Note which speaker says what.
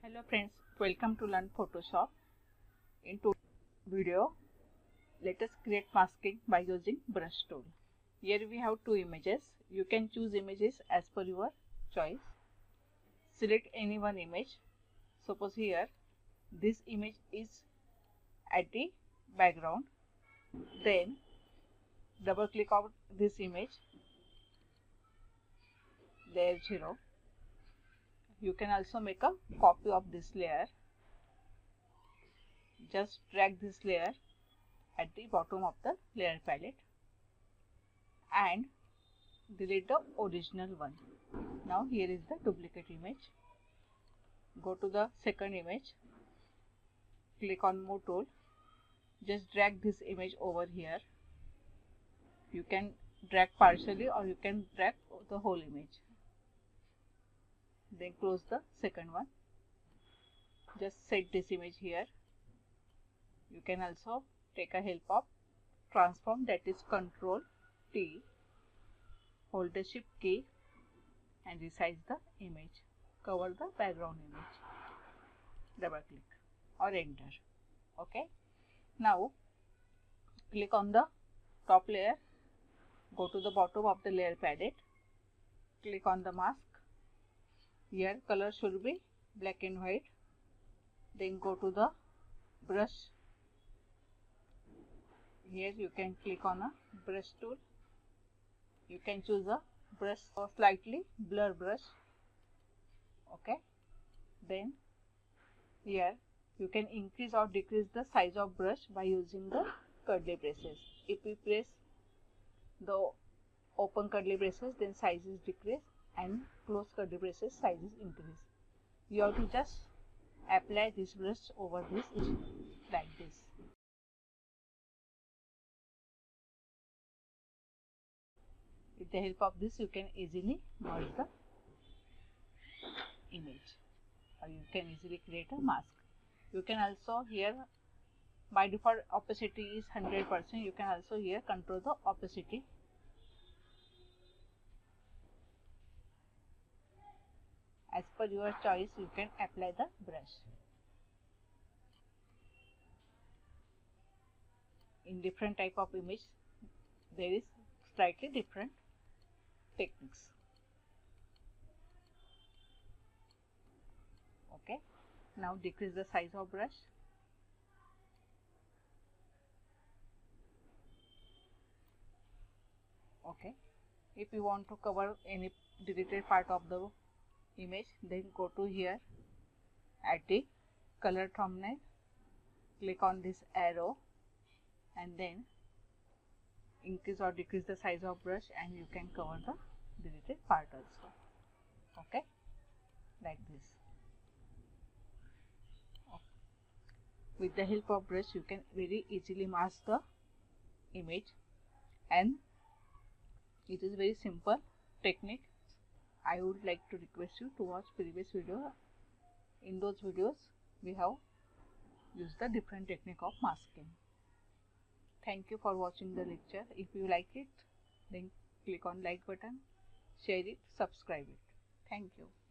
Speaker 1: Hello friends, welcome to Learn Photoshop. In today's video, let us create masking by using brush tool. Here we have two images. You can choose images as per your choice. Select any one image. Suppose here this image is at the background. Then double click on this image, layer 0. You can also make a copy of this layer. Just drag this layer at the bottom of the layer palette and delete the original one. Now here is the duplicate image. Go to the second image, click on Move tool, just drag this image over here. You can drag partially or you can drag the whole image. Then close the second one. Just set this image here. You can also take a help of transform, that is Ctrl T. Hold the shift key and resize the image. Cover the background image. Double click or enter. Okay. Now click on the top layer. Go to the bottom of the layer palette. Click on the mask. Here color should be black and white. Then go to the brush. Here you can click on a brush tool. You can choose a brush or slightly blur brush. Okay. Then here you can increase or decrease the size of brush by using the curly braces. If we press the open curly braces, then size is decreased, and close curly braces, size is increased. You have to just apply this brush over this like this. With the help of this, you can easily merge the image, or you can easily create a mask. You can also here, by default opacity is 100%. You can also here control the opacity. As per your choice, you can apply the brush. In different type of image, there is slightly different techniques. Okay. Now decrease the size of brush. Okay. If you want to cover any deleted part of the image, then go to here, add the color thumbnail, click on this arrow and then increase or decrease the size of brush, and you can cover the deleted part also. Okay, like this. Okay. With the help of brush, you can very easily mask the image, and it is very simple technique. I would like to request you to watch previous video. In those videos, we have used the different technique of masking. Thank you for watching the lecture. If you like it, then click on like button, share it, subscribe it. Thank you.